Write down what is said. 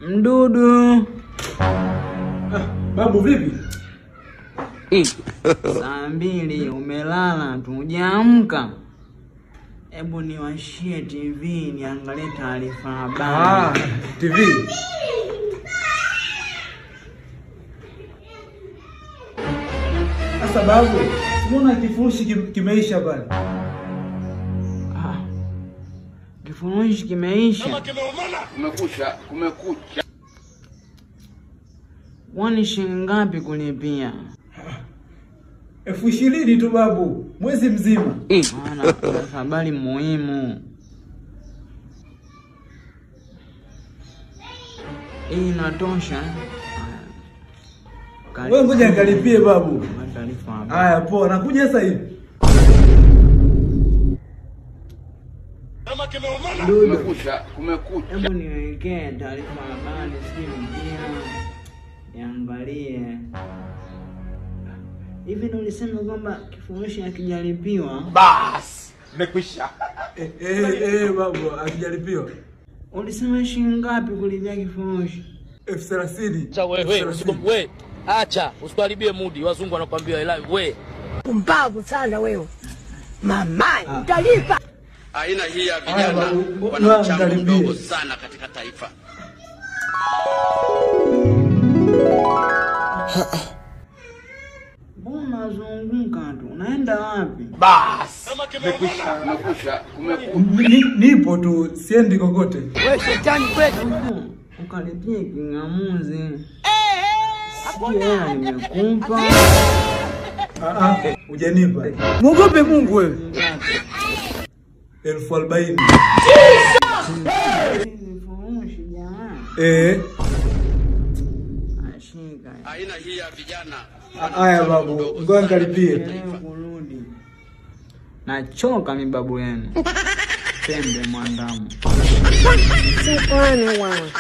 Mdudu. Babu vipi? Saa 2 umelala tu, hujaamka. Hebu niwashie TV niangalie taarifa habari. TV. Sasa babu, mbona kifurushi kimeisha pale? Kifurushi kimeisha. Kama kimeumana. Kumekucha. Wani shilingi ngapi kulipia? 20,000 tu babu, mwezi mzima. Maana kuna habari muhimu. Hii inatosha. Wewe ngoja nikalipie babu. Taarifa habari. Haya poa, nakuja sasa hivi. Kama kimeumana. Kumekucha. Hebu niwekee taarifa habari simu mpira. Niangalie. Hivi ndio ulisema kwamba kifurushi hakijalipiwa? Bas, nimekwisha. Babu, hakijalipiwa. Ulisema shilingi ngapi kulipia kifurushi? 30,000. Acha wewe, acha usikaribie mudi, wazungu wanakuambia wewe. Pumbavu sana wewe. Mamai, utalipa. Aina hii ya vijana wana mchango mdogo sana katika taifa. Mbona zunguka tu? Unaenda wapi? Bas, nimekwisha. Nipo tu, siendi kokote. Wewe shetani kwetu. Ukalipie kingamuzi. Nimekupa. Hujanipa. Muogope Mungu wewe. 40,000. Kifurushi jamaa. Ashika. Aina hii ya vijana. Haya babu, ngoja nikalipie. Kurudi. Nachoka mi babu yenu. Pembe mwandamu. Sikuane wewe.